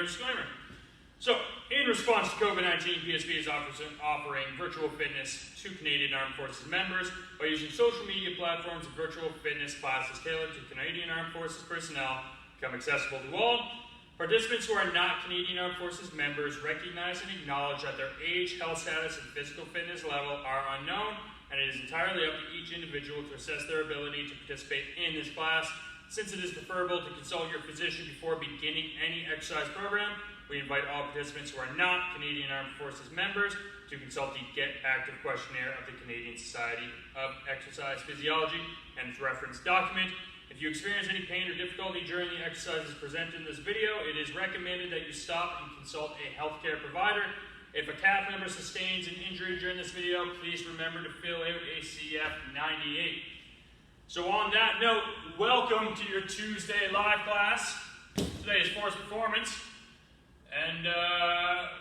regular disclaimer. So, in response to COVID-19, PSB is offering virtual fitness to Canadian Armed Forces members by using social media platforms and virtual fitness classes tailored to Canadian Armed Forces personnel become accessible to all. Participants who are not Canadian Armed Forces members recognize and acknowledge that their age, health status, and physical fitness level are unknown, and it is entirely up to each individual to assess their ability to participate in this class. Since it is preferable to consult your physician before beginning any exercise program, we invite all participants who are not Canadian Armed Forces members to consult the Get Active Questionnaire of the Canadian Society of Exercise Physiology and its reference document. If you experience any pain or difficulty during the exercises presented in this video, it is recommended that you stop and consult a healthcare provider. If a CAF member sustains an injury during this video, please remember to fill out a CF98. So on that note, welcome to your Tuesday live class. Today is force performance, and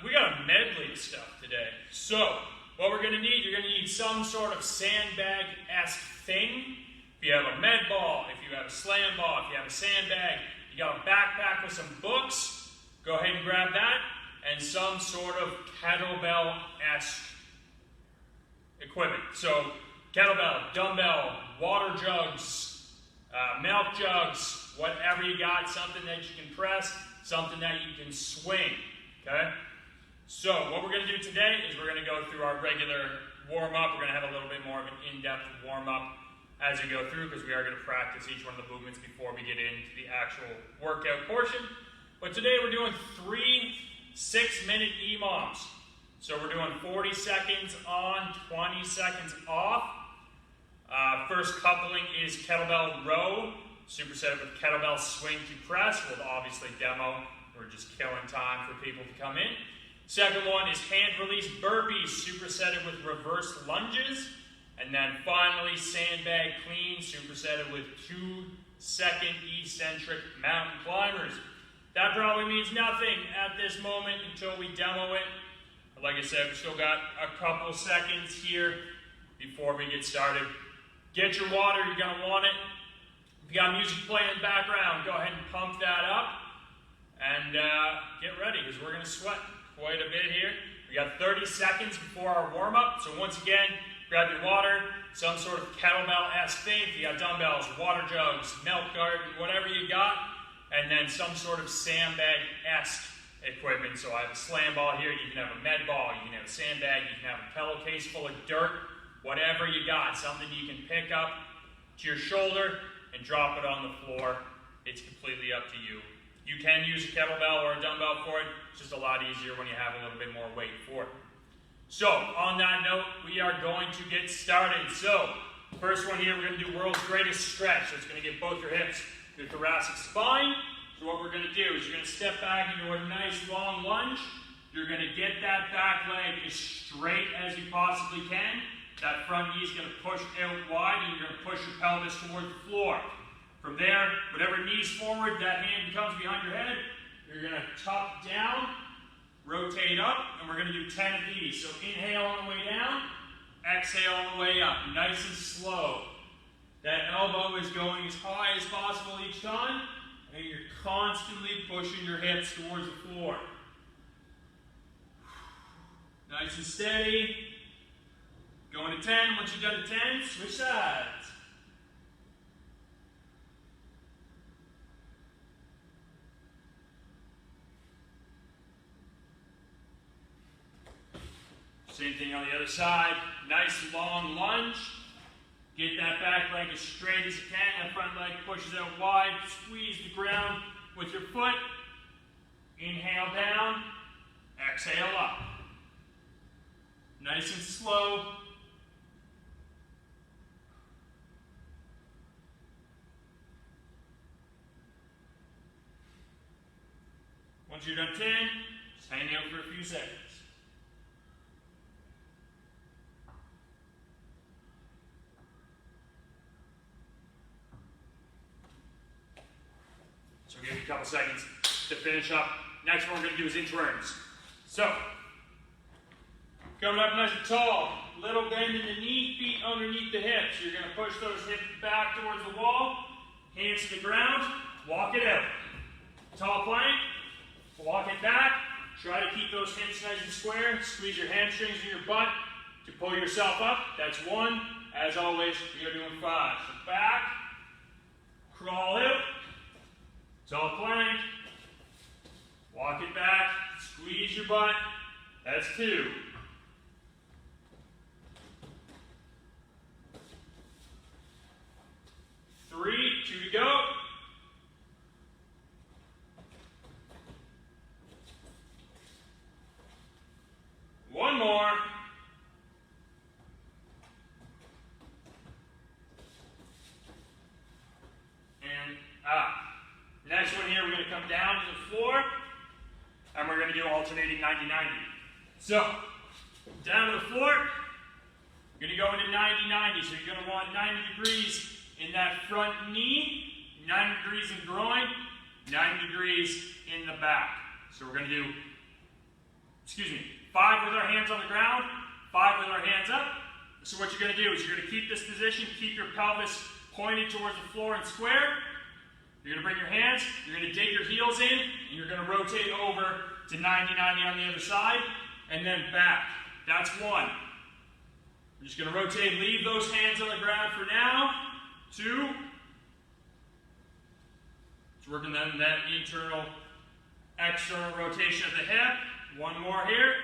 we got a medley of stuff today. So what we're going to need, you're going to need some sort of sandbag-esque thing. If you have a med ball, if you have a slam ball, if you have a sandbag, you got a backpack with some books, go ahead and grab that, and some sort of kettlebell-esque equipment. So kettlebell, dumbbell, water jugs, milk jugs, whatever you got, something that you can press, something that you can swing, okay? So what we're going to do today is we're going to go through our regular warm-up. We're going to have a little bit more of an in-depth warm-up as we go through, because we are going to practice each one of the movements before we get into the actual workout portion. But today we're doing 3 6-minute EMOMs. So we're doing 40 seconds on, 20 seconds off. First coupling is kettlebell row, superset with kettlebell swing to press. We'll obviously demo. We're just killing time for people to come in. Second one is hand release burpees, supersetted with reverse lunges. And then finally, sandbag clean, supersetted with 2-second eccentric mountain climbers. That probably means nothing at this moment until we demo it. But like I said, we still got a couple seconds here before we get started. Get your water, you're going to want it. If you got music playing in the background, go ahead and pump that up. And get ready, because we're going to sweat quite a bit here. We got 30 seconds before our warm-up. So once again, grab your water, some sort of kettlebell-esque thing. If you got dumbbells, water jugs, milk carton, whatever you got, and then some sort of sandbag-esque equipment. So I have a slam ball here, you can have a med ball, you can have a sandbag, you can have a pillowcase full of dirt, whatever you got, something you can pick up to your shoulder and drop it on the floor. It's completely up to you. You can use a kettlebell or a dumbbell for it. It's just a lot easier when you have a little bit more weight for it. So, on that note, we are going to get started. So, first one here, we're going to do world's greatest stretch. So it's going to get both your hips, your thoracic spine. So what we're going to do is you're going to step back into a nice long lunge. You're going to get that back leg as straight as you possibly can. That front knee is going to push out wide, and you're going to push your pelvis towards the floor. From there, whatever knee's forward, that hand becomes behind your head. You're going to tuck down, rotate up, and we're going to do 10 of these. So inhale on the way down, exhale on the way up, nice and slow. That elbow is going as high as possible each time, and you're constantly pushing your hips towards the floor. Nice and steady. Going to 10. Once you've done to 10, switch sides. Same thing on the other side. Nice long lunge. Get that back leg as straight as you can. That front leg pushes out wide. Squeeze the ground with your foot. Inhale down. Exhale up. Nice and slow. Once you're done 10, just hang out for a few seconds. So we'll give you a couple seconds to finish up. Next one we're going to do is inchworms. So, coming up nice and tall, little bend in the knee, feet underneath the hips. You're going to push those hips back towards the wall, hands to the ground, walk it out. Tall plank, walk it keep those hips nice and square. Squeeze your hamstrings in your butt to pull yourself up. That's 1. As always, we are doing 5. So back, crawl out, tall plank, walk it back, squeeze your butt. That's 2. 3, 2 to go. One more. And up. Next one here, we're going to come down to the floor, and we're going to do alternating 90-90. So, down to the floor, you're going to go into 90-90. So you're going to want 90 degrees in that front knee, 90 degrees in groin, 90 degrees in the back. So we're going to do, 5 with our hands on the ground, 5 with our hands up. So what you're going to do is you're going to keep this position, keep your pelvis pointed towards the floor and square. You're going to bring your hands, you're going to dig your heels in, and you're going to rotate over to 90-90 on the other side, and then back. That's 1. We're just going to rotate, leave those hands on the ground for now. 2. It's working on that internal, external rotation of the hip. 1 more here.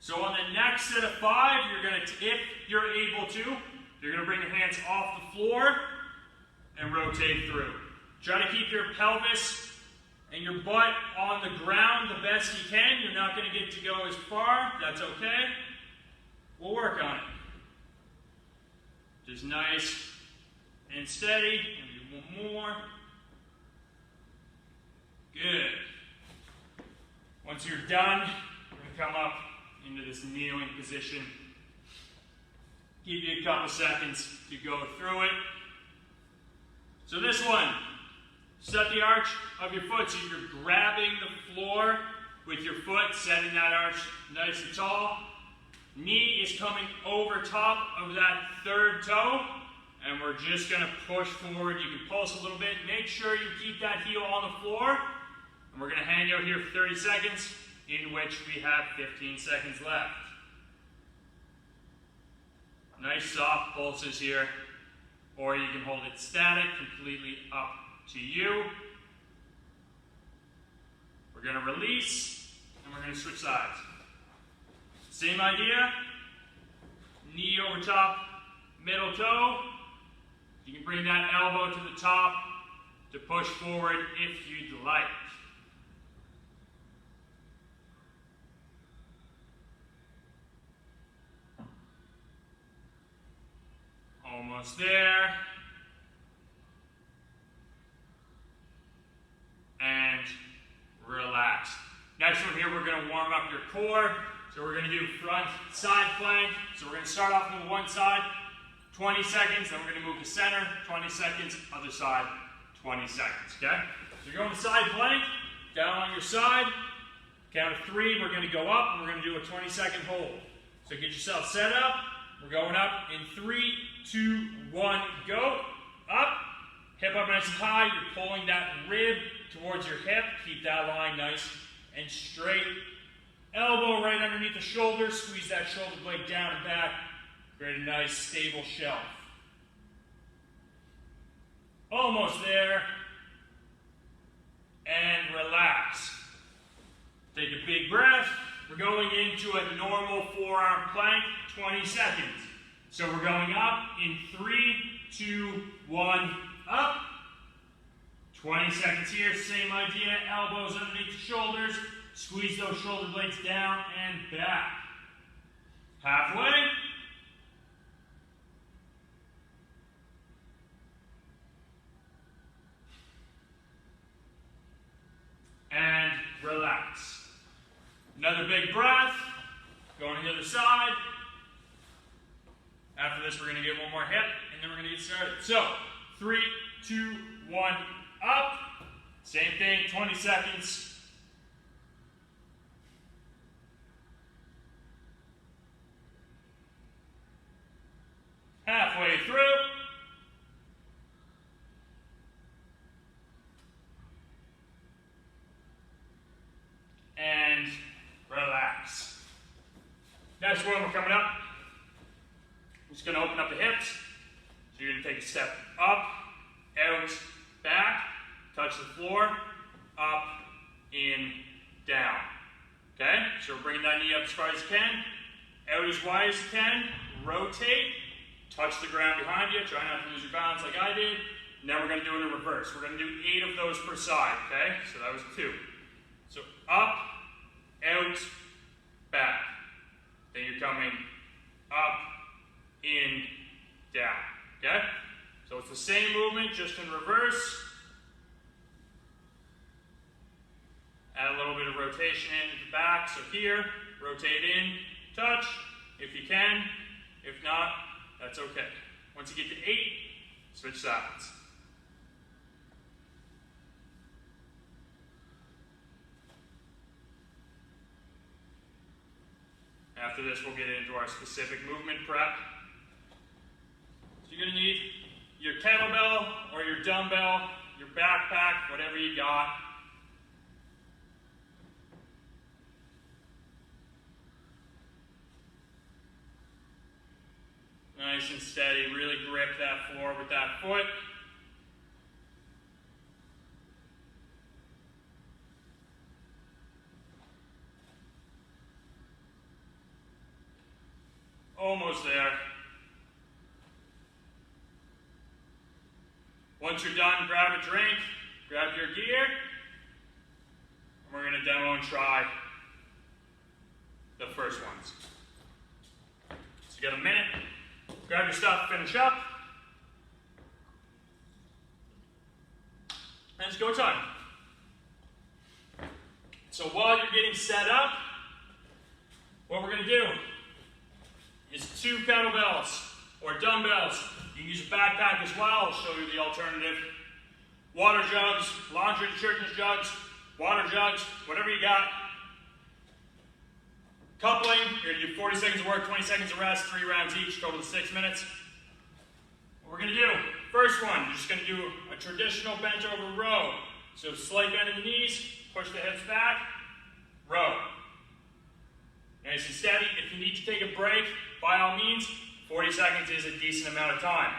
So on the next set of 5, you're going to, if you're able to, you're going to bring your hands off the floor and rotate through. Try to keep your pelvis and your butt on the ground the best you can. You're not going to get to go as far. That's okay. We'll work on it. Just nice and steady. And do 1 more. Good. Once you're done, you're going to come up into this kneeling position. Give you a couple seconds to go through it. So this one, set the arch of your foot so you're grabbing the floor with your foot, setting that arch nice and tall. Knee is coming over top of that 3rd toe, and we're just going to push forward. You can pulse a little bit. Make sure you keep that heel on the floor, and we're going to hang out here for 30 seconds, in which we have 15 seconds left. Nice soft pulses here, or you can hold it static, completely up to you. We're going to release, and we're going to switch sides. Same idea, knee over top, middle toe. You can bring that elbow to the top to push forward if you'd like. Almost there. And relax. Next one here, we're going to warm up your core. So we're going to do front side plank. So we're going to start off on one side, 20 seconds. Then we're going to move to center, 20 seconds. Other side, 20 seconds. Okay? So you're going to side plank, down on your side. Count of 3, we're going to go up, and we're going to do a 20-second hold. So get yourself set up. We're going up in 3, 2, 1, go. Up. Hip up nice and high. You're pulling that rib towards your hip. Keep that line nice and straight. Elbow right underneath the shoulder. Squeeze that shoulder blade down and back. Create a nice stable shelf. Almost there. And relax. Take a big breath. We're going into a normal forearm plank, 20 seconds. So we're going up in 3, 2, 1, up. 20 seconds here, same idea, elbows underneath the shoulders. Squeeze those shoulder blades down and back. Halfway. And relax. Another big breath. Going to the other side. After this, we're going to get one more hip, and then we're going to get started. So, 3, 2, 1, up. Same thing, 20 seconds. Halfway through. Next one, we're coming up. I'm just going to open up the hips. So you're going to take a step up, out, back, touch the floor, up, in, down. Okay? So we're bringing that knee up as far as you can, out as wide as you can, rotate, touch the ground behind you, try not to lose your balance like I did. Now we're going to do it in reverse. We're going to do 8 of those per side, okay? So that was 2. So up, out, back. Then you're coming up, in, down, okay? So it's the same movement, just in reverse. Add a little bit of rotation into the back. So here, rotate in, touch, if you can. If not, that's okay. Once you get to 8, switch sides. After this, we'll get into our specific movement prep. So you're going to need your kettlebell or your dumbbell, your backpack, whatever you got. Nice and steady, really grip that floor with that foot. Almost there. Once you're done, grab a drink, grab your gear, and we're going to demo and try the first ones. So you got a minute. Grab your stuff, finish up. And it's go time. So while you're getting set up, what we're going to do is 2 kettlebells or dumbbells. You can use a backpack as well. I'll show you the alternative. Water jugs, laundry detergent jugs, water jugs, whatever you got. Coupling, you're going to do 40 seconds of work, 20 seconds of rest, 3 rounds each, total of 6 minutes. What we're going to do, first one, you're just going to do a traditional bent over row. So slight bend in the knees, push the hips back, row. Nice and steady. If you need to take a break, by all means, 40 seconds is a decent amount of time.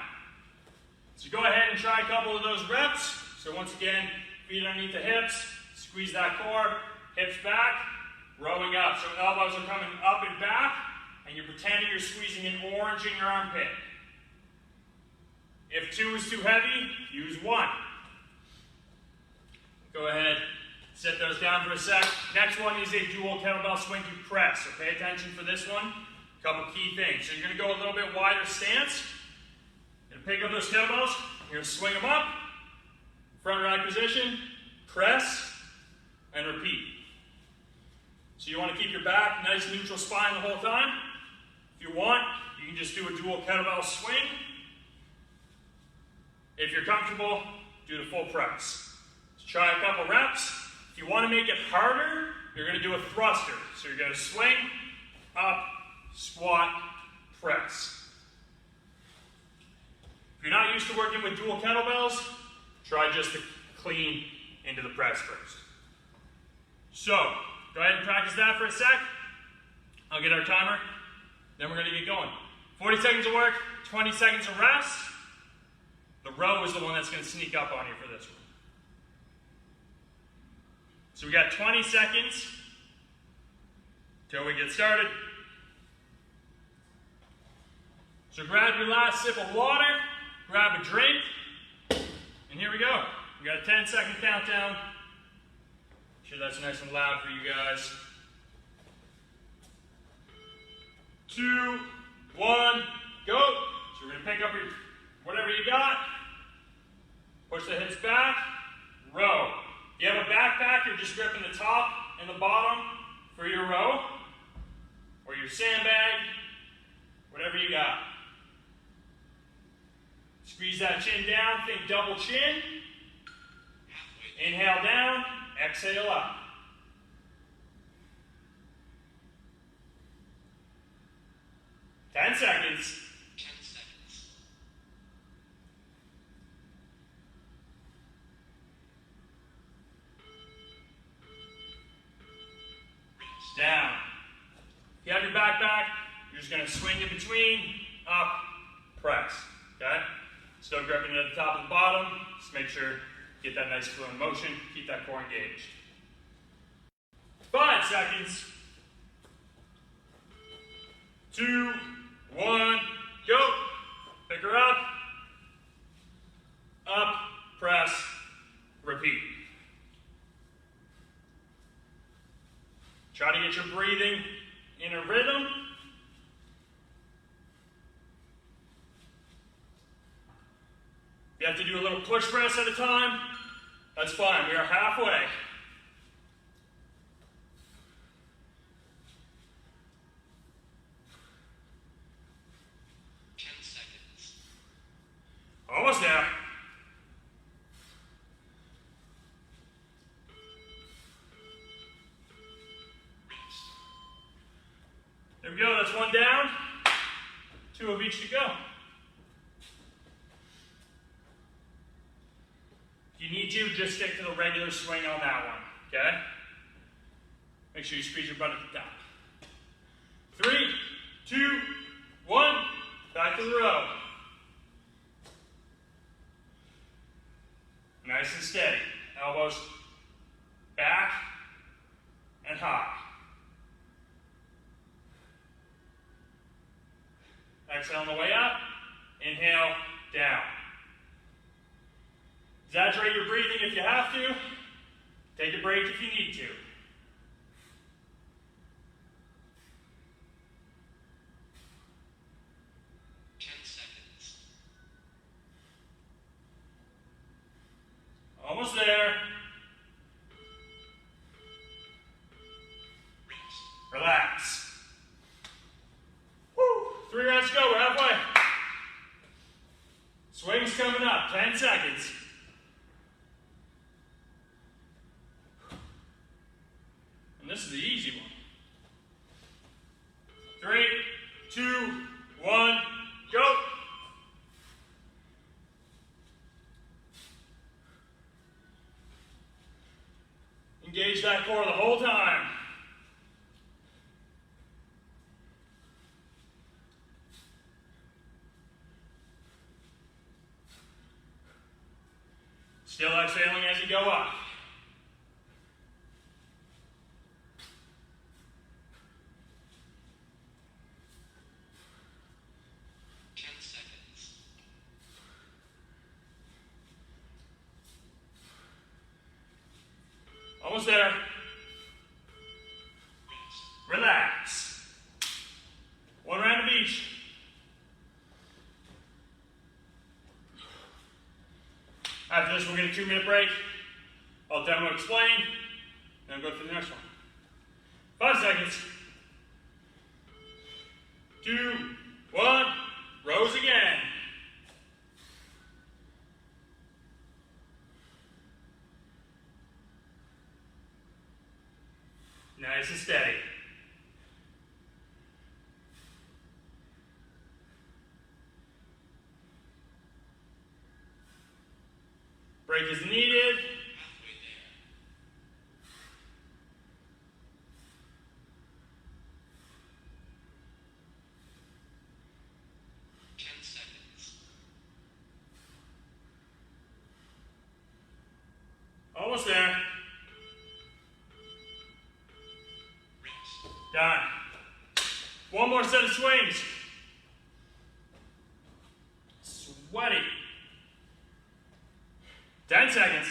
So go ahead and try a couple of those reps. So once again, feet underneath the hips, squeeze that core, hips back, rowing up. So elbows are coming up and back, and you're pretending you're squeezing an orange in your armpit. If 2 is too heavy, use 1. Go ahead, set those down for a sec. Next one is a dual kettlebell swing to press. So pay attention for this one. A couple key things. So you're going to go a little bit wider stance. You're going to pick up those kettlebells. You're going to swing them up. Front rack position. Press. And repeat. So you want to keep your back nice neutral spine the whole time. If you want, you can just do a dual kettlebell swing. If you're comfortable, do the full press. So try a couple reps. If you want to make it harder, you're going to do a thruster. So you're going to swing, up, squat, press. If you're not used to working with dual kettlebells, try just the clean into the press first. So, go ahead and practice that for a sec. I'll get our timer. Then we're going to get going. 40 seconds of work, 20 seconds of rest. The row is the one that's going to sneak up on you for this one. So we got 20 seconds till we get started. So grab your last sip of water, grab a drink, and here we go. We got a 10-second countdown. Make sure that's nice and loud for you guys. 2, 1, go. So we're going to pick up your whatever you got. Push the hips back. Row. If you have a backpack, you're just gripping the top and the bottom for your row. Or your sandbag. Whatever you got. Squeeze that chin down. Think double chin. Inhale down. Exhale up. 10 seconds. 10 seconds. Down. If you have your backpack, just going to swing in between, up, press, okay? Still gripping it at the top and the bottom. Just make sure you get that nice fluent motion, keep that core engaged. 5 seconds. 2, 1, go. Pick her up, press, repeat. Try to get your breathing in a rhythm. If you have to do a little push press at a time, that's fine. We are halfway. Almost there. There we go, that's one down. 2 of each to go. If you need to, just stick to the regular swing on that one, okay? Make sure you squeeze your butt at the top. 3, 2, 1, back to the row. Nice and steady. Elbows back and high. Exhale on the way up. Inhale, down. Exaggerate your breathing if you have to. Take a break if you need to. Almost there. Relax. Woo. 3 rounds to go. We're halfway. Swing's coming up. 10 seconds. And this is the easy one. 3, 2, 1, go. Engage that core the whole time. Still exhaling as you go up. Almost there. Relax. 1 round of each. After this, we'll get a 2-minute break. I'll demo explain, then go to the next one. 5 seconds. 2, 1, rows again. Nice and steady. Break is needed. Halfway there. 10 seconds. Almost there. Done. 1 more set of swings. Sweaty. 10 seconds.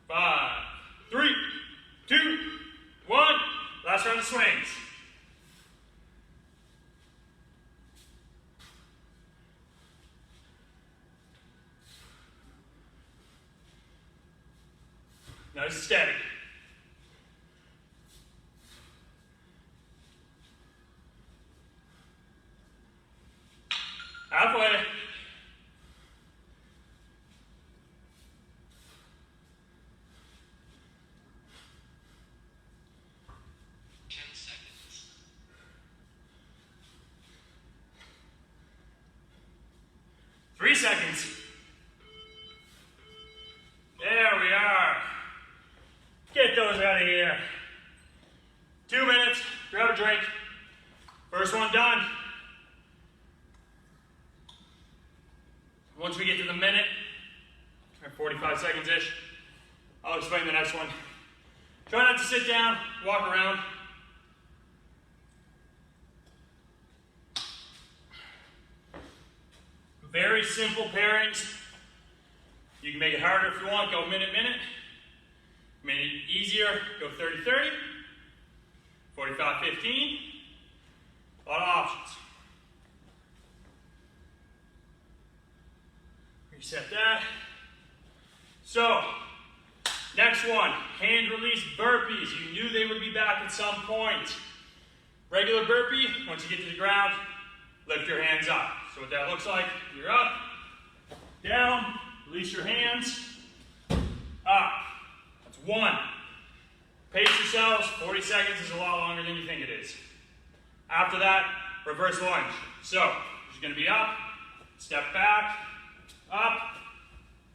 5, 3, 2, 1. Last round of swings. Nice and steady. Halfway. 10 seconds. Three seconds. There we are. Get those out of here. Once we get to the minute, or 45 seconds-ish, I'll explain the next one. Try not to sit down, walk around. Very simple pairings. You can make it harder if you want, go minute-minute. Make it easier, go 30-30, 45-15. A lot of options. Reset that. So, next one, hand release burpees. You knew they would be back at some point. Regular burpee, once you get to the ground, lift your hands up. So what that looks like, you're up, down, release your hands, up. That's one. Pace yourselves, 40 seconds is a lot longer than you think it is. After that, reverse lunge. So, you're going to be up, step back, up,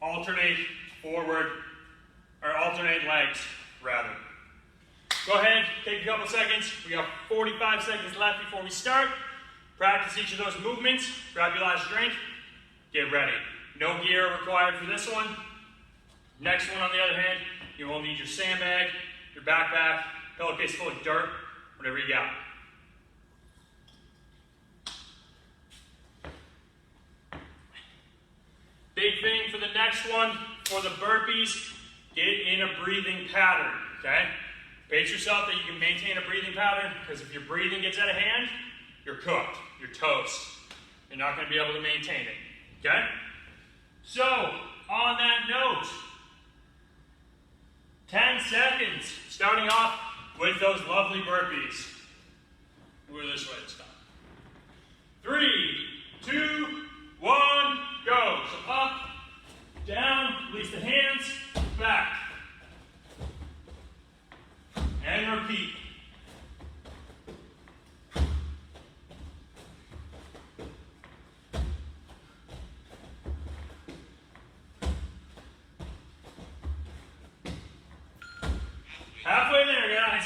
alternate forward, or alternate legs, rather. Go ahead, take a couple seconds. We got 45 seconds left before we start. Practice each of those movements. Grab your last drink. Get ready. No gear required for this one. Next one, on the other hand, you will need your sandbag, your backpack, pillowcase full of dirt, whatever you got. Big thing for the next one, for the burpees, get in a breathing pattern, okay? Pace yourself that you can maintain a breathing pattern, because if your breathing gets out of hand, you're cooked, you're toast. You're not going to be able to maintain it, okay? So, on that note, 10 seconds, starting off with those lovely burpees. We're this way this time. 3, 2, 1, go. So up, down, release the hands, back. And repeat. Halfway there, guys.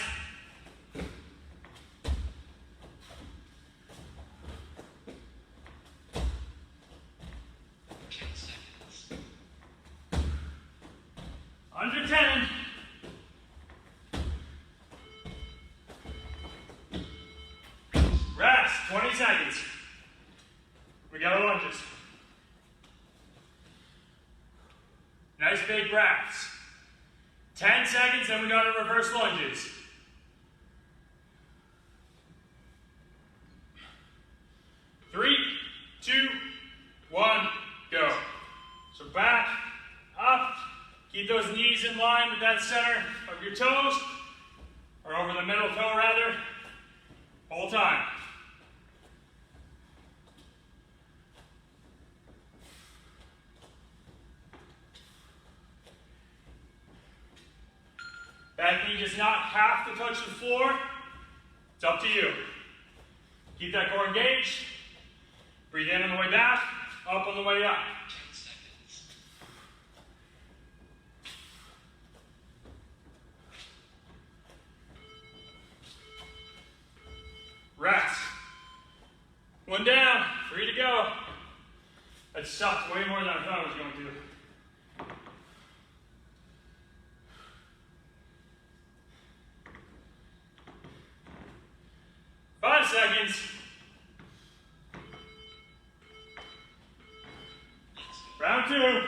Under 10. Rest, 20 seconds. We got our lunges. Nice big breaths. 10 seconds, then we got our reverse lunges. Three, 2, 1, go. So back, up. Keep those knees in line with that center of your toes, or over the middle toe rather, whole time. That knee does not have to touch the floor. It's up to you. Keep that core engaged. Breathe in on the way back, up on the way up. 10 seconds. Rest. One down, 3 to go. That sucked way more than I thought it was going to. 5 seconds. Round 2.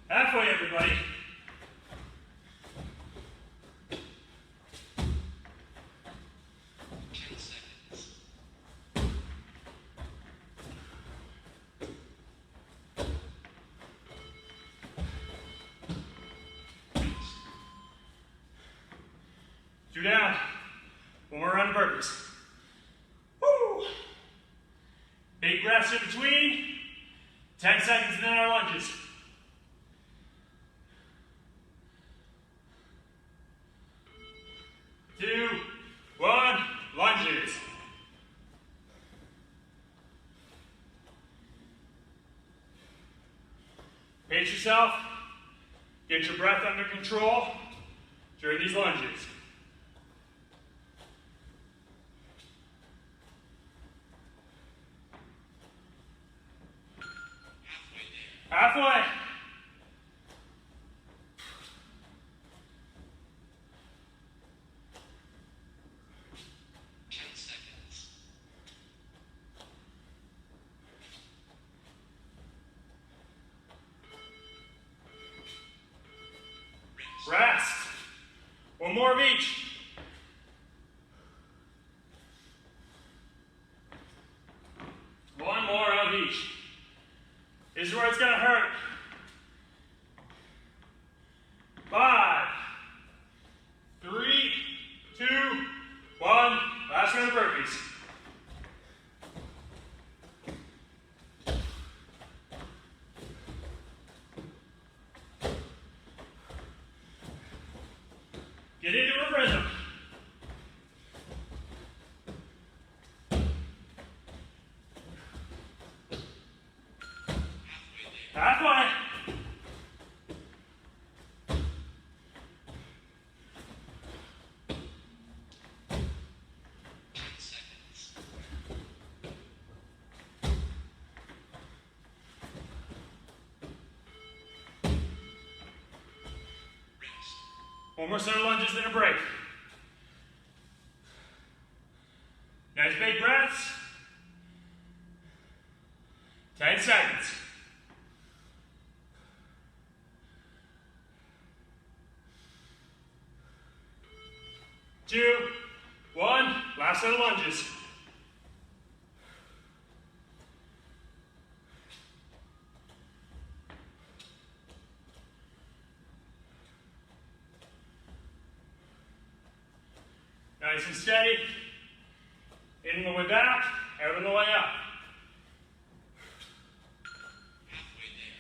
Halfway, everybody. Two down. One more round of burpees. Woo! Big breaths in between. 10 seconds and then our lunges. Two, one, lunges. Pace yourself. Get your breath under control during these lunges. Halfway. Rest. One more of each. One more of each. This is where it's going to hurt. 5, 3, 2, 1. Last round of burpees. Get into a rhythm. Halfway. One more set of lunges, then a break. Nice big breaths. 10 seconds. 2, 1. Last set of lunges. Nice and steady. In the way back, out on the way up. Halfway there.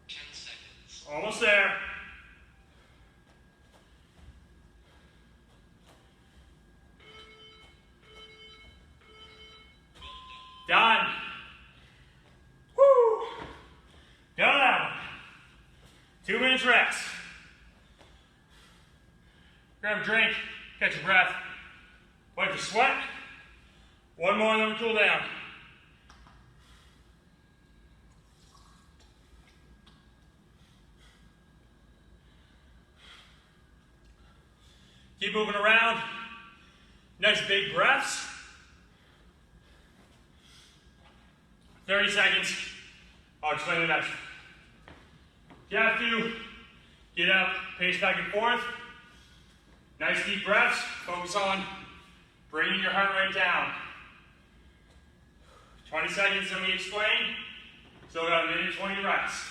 10 seconds. Almost there. Done. Woo! Done that one. 2 minutes rest. Grab a drink, catch your breath, wipe the sweat. One more and then we cool down. Keep moving around. Nice big breaths. 30 seconds. I'll explain it next. You have to get up, pace back and forth. Nice deep breaths. Focus on bringing your heart rate down. 20 seconds and we explain. Still got a minute 20 rest.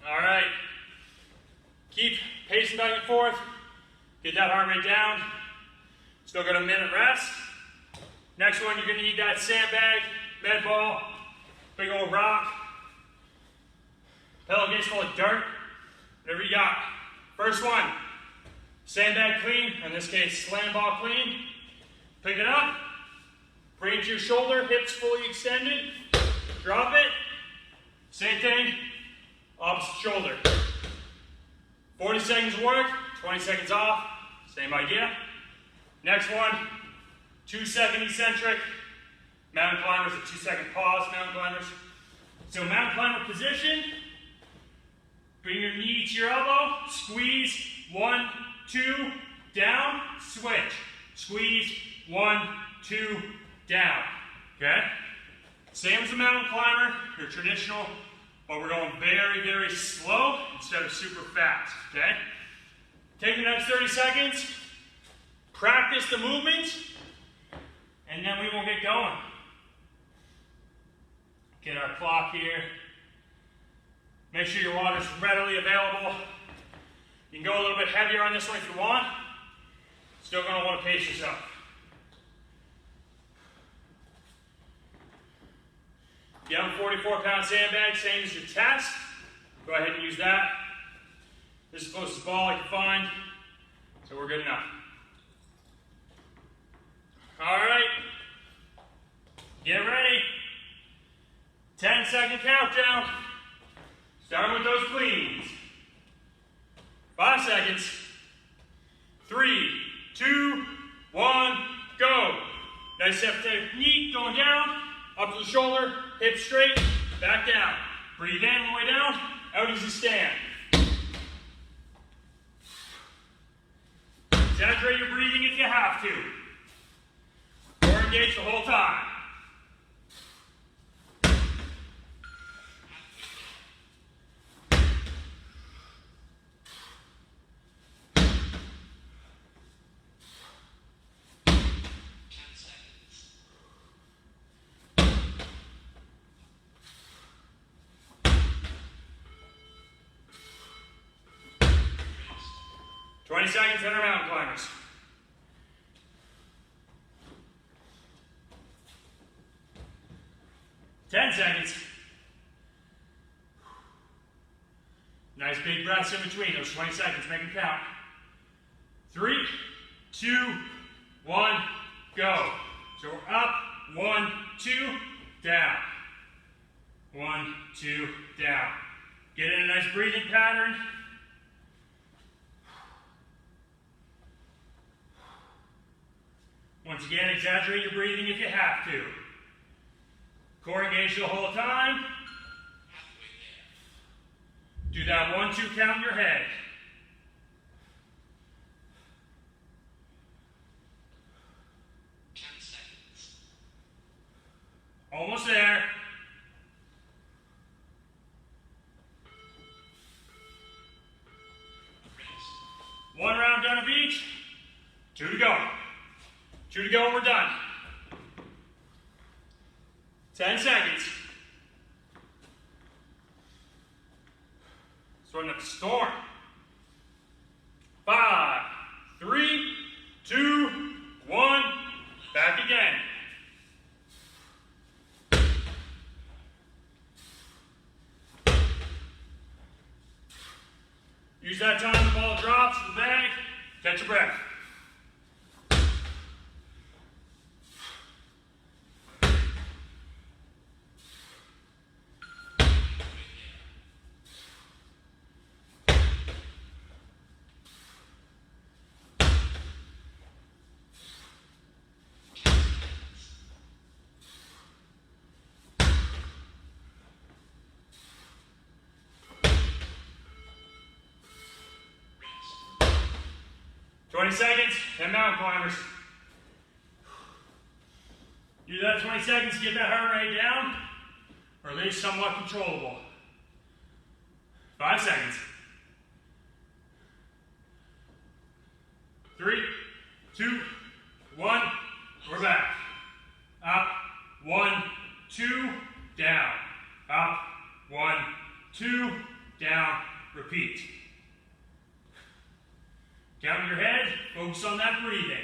All right. Keep pacing back and forth. Get that heart rate down. Still got a minute rest. Next one, you're going to need that sandbag, med ball, big old rock, pillowcase full of dirt, whatever you got. First one, sandbag clean, in this case, slam ball clean. Pick it up, bring it to your shoulder, hips fully extended, drop it. Same thing, opposite shoulder. 40 seconds of work, 20 seconds off, same idea. Next one, 2-second eccentric. Mountain climbers, a 2-second pause, mountain climbers. So mountain climber position, bring your knee to your elbow, squeeze, 1, 2, down, switch. Squeeze, 1, 2, down, okay? Same as a mountain climber, your traditional, but we're going very, very slow instead of super fast, okay? Take the next 30 seconds, practice the movement, and then we will get going. Get our clock here. Make sure your water's readily available. You can go a little bit heavier on this one if you want. Still gonna want to pace yourself. You have a 44-pound sandbag, same as your test. Go ahead and use that. This is the closest ball I can find, so we're good enough. All right, get ready. 10-second countdown. Starting with those cleans. 5 seconds. 3, 2, 1, go. Nice step technique, going down, up to the shoulder, hips straight, back down. Breathe in on the way down, out as you stand. Exaggerate your breathing if you have to. Core engage the whole time. Twenty seconds and our mountain climbers. Ten seconds. Nice big breaths in between those 20 seconds. Make them count. 3, 2, 1, go. So we're up. 1, 2, down. 1, 2, down. Get in a nice breathing pattern. Once again, exaggerate your breathing if you have to. Core engaged the whole time. Do that 1, 2 count in your head. Almost there. One round done of each. 2 to go. 2 to go and we're done. 10 seconds. Starting up a storm. 5, 3, 2, 1. Back again. Use that time the ball drops in the bag. Catch your breath. Twenty seconds, and mountain climbers. Use that 20 seconds to get that heart rate down, or at least somewhat controllable. 5 seconds. 3, 2, 1, we're back. Up, 1, 2, down. Up, 1, 2, down, repeat. Count in your head, focus on that breathing.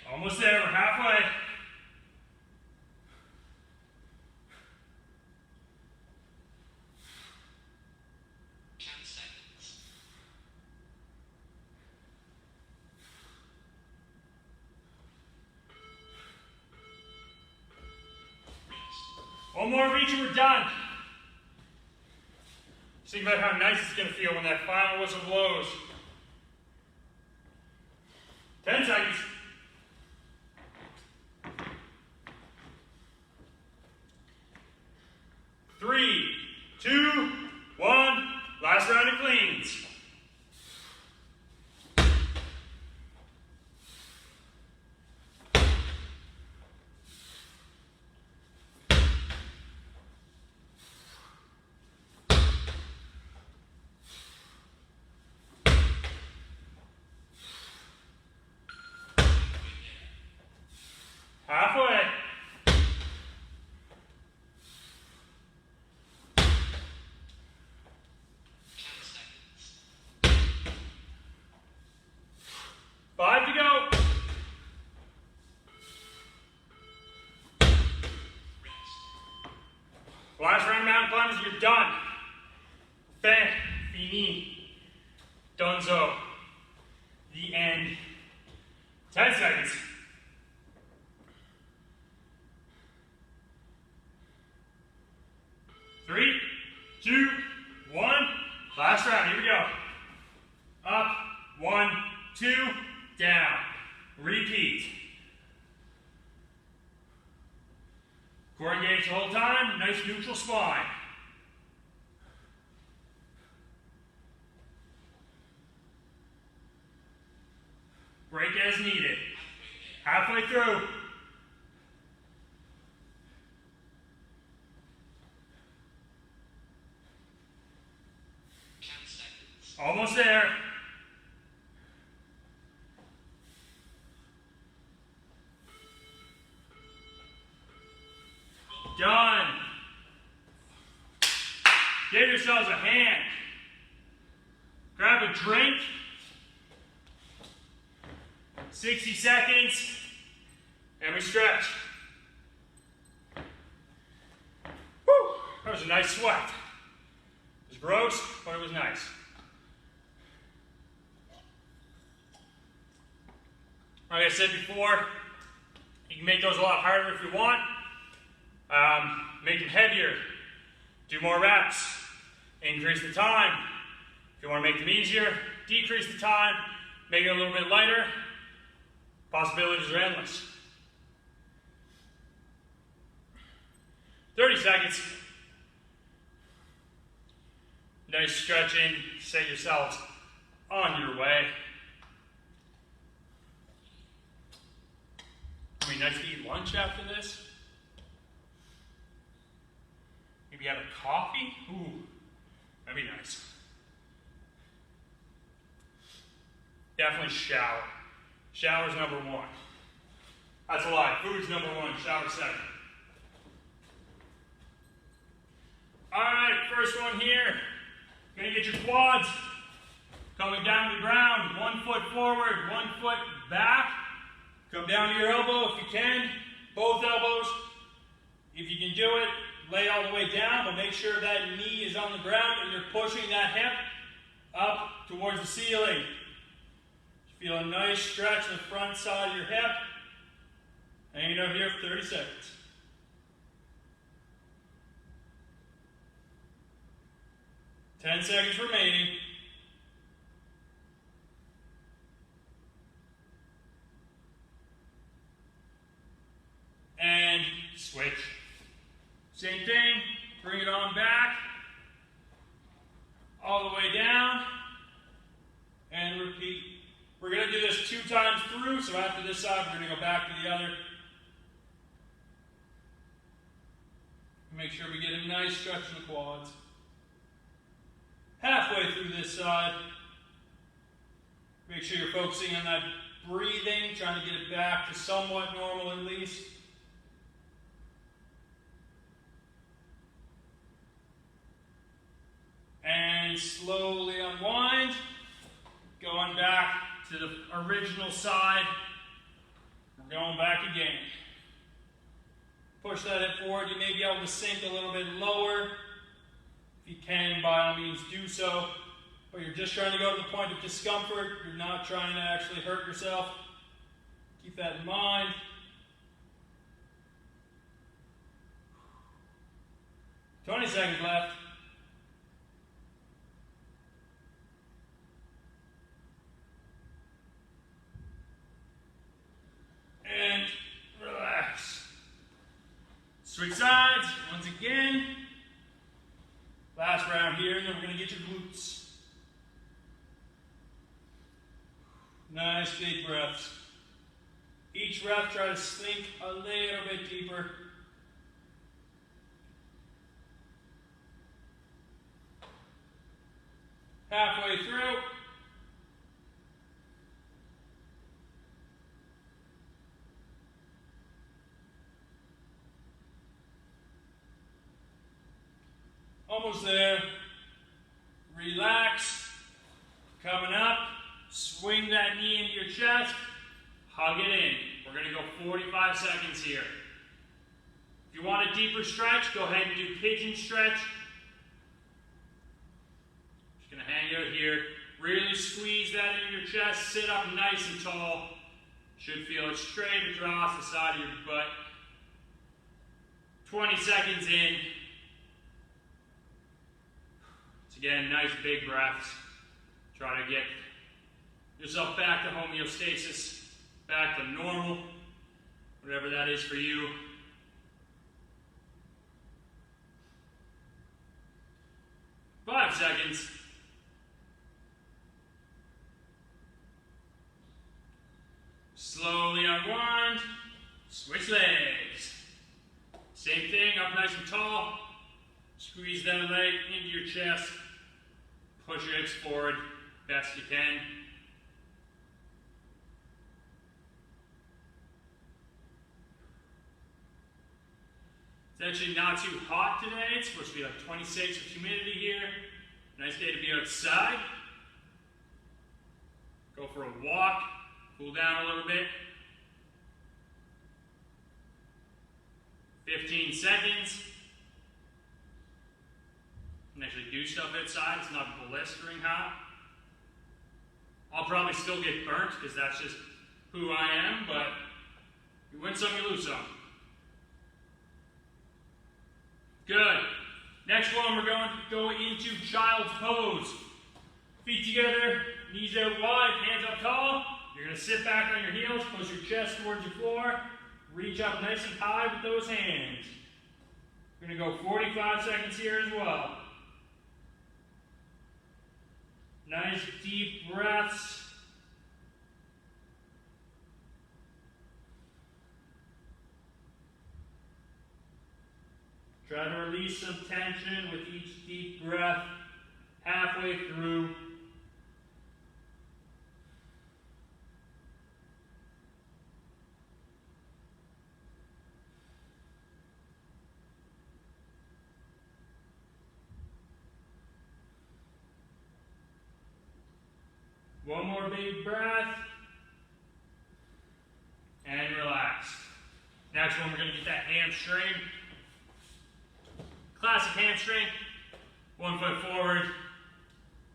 Almost there, we're halfway. One more of each and we're done. Just think about how nice it's going to feel when that final whistle blows. 10 seconds. 3, 2, 1. Last round of cleans. Halfway. Last round of mountain climbers, you're done. Fin, fini, donezo. The end. 10 seconds. 3, 2, 1. Last round, here we go. Up, 1, 2, down. Repeat. Core engaged the whole time, nice neutral spine. Break as needed. Halfway through. Almost there. Done. Give yourselves a hand. Grab a drink. 60 seconds. And we stretch. Woo! That was a nice sweat. It was gross, but it was nice. Like I said before, you can make those a lot harder if you want. Make them heavier. Do more reps. Increase the time. If you want to make them easier, decrease the time. Make it a little bit lighter. Possibilities are endless. 30 seconds. Nice stretching. Set yourselves on your way. I mean, nice to eat lunch after this. Maybe have a coffee? Ooh, that'd be nice. Definitely shower. Shower's number one. That's a lie. Food's number one, shower second. Alright, first one here. Gonna get your quads coming down to the ground. 1 foot forward, 1 foot back. Come down to your elbow if you can. Both elbows. If you can do it, lay all the way down, but make sure that knee is on the ground and you're pushing that hip up towards the ceiling. Feel a nice stretch in the front side of your hip. Hanging out here for 30 seconds. Ten seconds remaining. And switch. Same thing, bring it on back. All the way down. And repeat. We're going to do this 2 times through, so after this side, we're going to go back to the other. Make sure we get a nice stretch in the quads. Halfway through this side. Make sure you're focusing on that breathing, trying to get it back to somewhat normal at least. And slowly unwind. Going back to the original side. We're going back again. Push that hip forward. You may be able to sink a little bit lower. If you can, by all means, do so. But you're just trying to go to the point of discomfort. You're not trying to actually hurt yourself. Keep that in mind. "20 seconds left. And relax. Switch sides once again. Last round here, and then we're going to get your glutes. Nice big breaths. Each breath, try to sink a little bit deeper. Halfway through. Almost there. Relax. Coming up. Swing that knee into your chest. Hug it in. We're going to go 45 seconds here. If you If you want a deeper stretch, go ahead and do pigeon stretch. Just going to hang out here. Really squeeze that into your chest. Sit up nice and tall. Should feel it straight across the side of your butt. 20 seconds in. So again, nice big breaths. Try to get yourself back to homeostasis, back to normal, whatever that is for you. Five seconds. Slowly unwind. Switch legs. Same thing, up nice and tall. Squeeze that leg into your chest. Push your hips forward best you can. It's actually not too hot today. It's supposed to be like 26 with humidity here. Nice day to be outside. Go for a walk. Cool down a little bit. 15 seconds. You can actually do stuff outside. It's not blistering hot. I'll probably still get burnt because that's just who I am, but you win some, you lose some. Good. Next one, we're going to go into child's pose. Feet together, knees out wide, hands up tall. You're going to sit back on your heels, push your chest towards your floor, reach up nice and high with those hands. We're going to go 45 seconds here as well. Nice deep breaths. Try to release some tension with each deep breath halfway through. One more big breath. And relax. Next one, we're going to get that hamstring. Classic hamstring. 1 foot forward.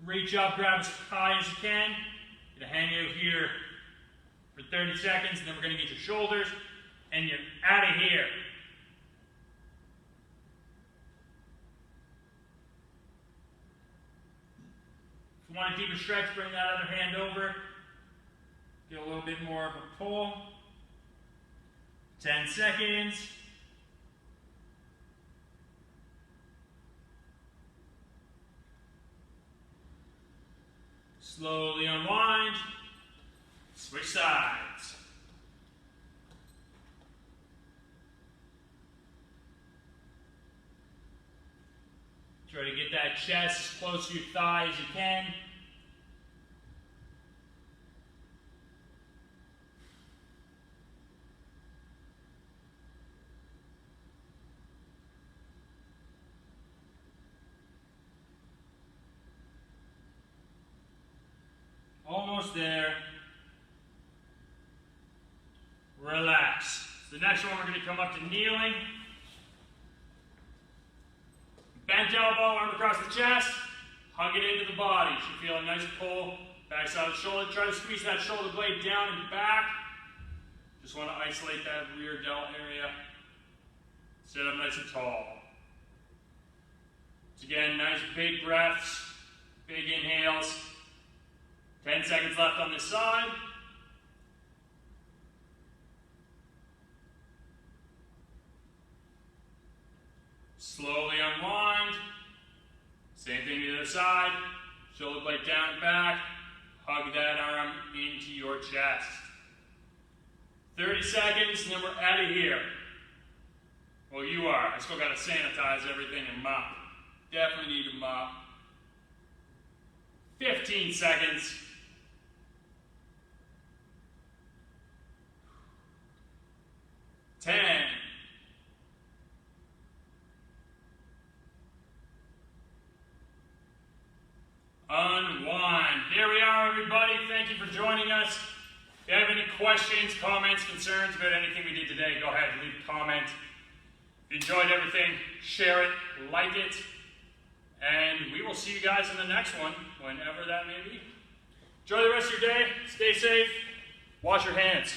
Reach up, grab as high as you can. You're going to hang out here for 30 seconds, and then we're going to get your shoulders, and you're out of here. If you want a deeper stretch, bring that other hand over. Get a little bit more of a pull. 10 seconds. Slowly unwind. Switch sides. Try to get that chest as close to your thigh as you can. Almost there. Relax. The next one, we're going to come up to kneeling. Bent elbow, arm across the chest. Hug it into the body. You should feel a nice pull. Back side of the shoulder. Try to squeeze that shoulder blade down and back. Just want to isolate that rear delt area. Sit up nice and tall. So again, nice big breaths. Big inhales. 10 seconds left on this side. Slowly unwind. Same thing to the other side. Shoulder blade down and back. Hug that arm into your chest. 30 seconds, and then we're out of here. Well, you are. I still got to sanitize everything and mop. Definitely need to mop. 15 seconds. 10. Unwind. There we are, everybody. Thank you for joining us. If you have any questions, comments, concerns about anything we did today, go ahead and leave a comment. If you enjoyed everything, share it, like it, and we will see you guys in the next one, whenever that may be. Enjoy the rest of your day. Stay safe. Wash your hands.